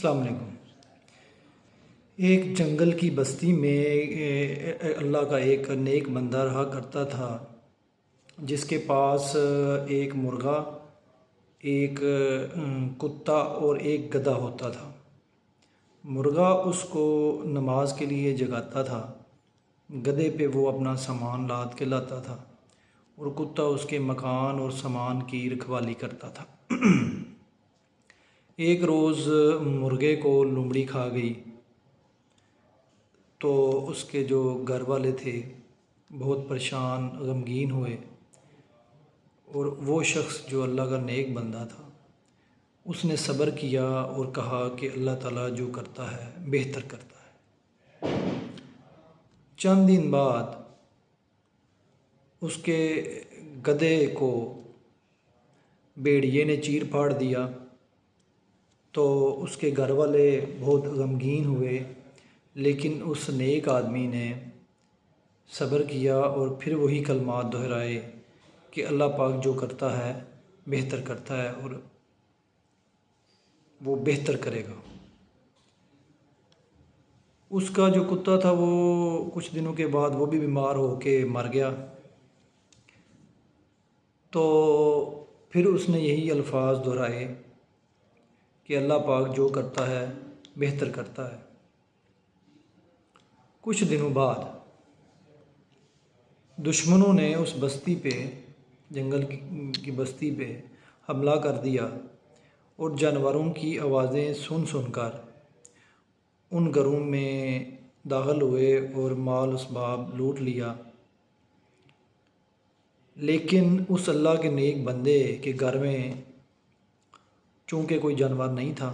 السلام علیکم۔ ایک جنگل کی بستی میں اللہ کا ایک نیک بندہ رہا کرتا تھا، جس کے پاس ایک مرغا، ایک کتا اور ایک گدھا ہوتا تھا۔ مرغا اس کو نماز کے لیے جگاتا تھا، گدھے پہ وہ اپنا سامان لاد کے لاتا تھا اور کتا اس کے مکان اور سامان کی رکھوالی کرتا تھا۔ ایک روز مرغے کو لومڑی کھا گئی تو اس کے جو گھر والے تھے بہت پریشان غمگین ہوئے، اور وہ شخص جو اللہ کا نیک بندہ تھا اس نے صبر کیا اور کہا کہ اللہ تعالیٰ جو کرتا ہے بہتر کرتا ہے۔ چند دن بعد اس کے گدھے کو بھیڑیے نے چیر پھاڑ دیا تو اس کے گھر والے بہت غمگین ہوئے، لیکن اس نیک آدمی نے صبر کیا اور پھر وہی کلمات دہرائے کہ اللہ پاک جو کرتا ہے بہتر کرتا ہے اور وہ بہتر کرے گا۔ اس کا جو کتا تھا وہ کچھ دنوں کے بعد وہ بھی بیمار ہو کے مر گیا، تو پھر اس نے یہی الفاظ دہرائے کہ اللہ پاک جو کرتا ہے بہتر کرتا ہے۔ کچھ دنوں بعد دشمنوں نے اس بستی پہ، جنگل کی بستی پہ حملہ کر دیا اور جانوروں کی آوازیں سن سن کر ان گھروں میں داخل ہوئے اور مال اسباب لوٹ لیا۔ لیکن اس اللہ کے نیک بندے کے گھر میں چونکہ کوئی جانور نہیں تھا،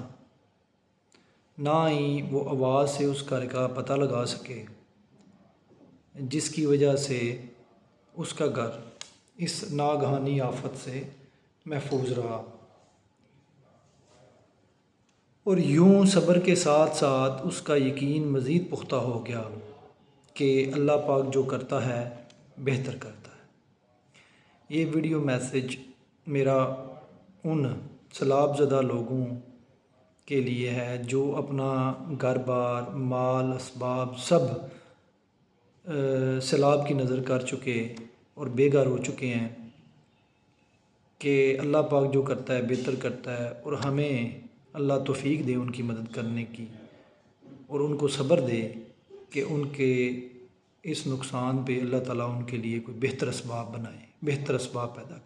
نہ ہی وہ آواز سے اس گھر کا پتہ لگا سکے، جس کی وجہ سے اس کا گھر اس ناگہانی آفت سے محفوظ رہا۔ اور یوں صبر کے ساتھ ساتھ اس کا یقین مزید پختہ ہو گیا کہ اللہ پاک جو کرتا ہے بہتر کرتا ہے۔ یہ ویڈیو میسیج میرا ان سیلاب زدہ لوگوں کے لیے ہے جو اپنا گھر بار، مال، اسباب سب سیلاب کی نظر کر چکے اور بے گھر ہو چکے ہیں، کہ اللہ پاک جو کرتا ہے بہتر کرتا ہے، اور ہمیں اللہ توفیق دے ان کی مدد کرنے کی، اور ان کو صبر دے کہ ان کے اس نقصان پہ اللہ تعالیٰ ان کے لیے کوئی بہتر اسباب بنائے، بہتر اسباب پیدا کرے۔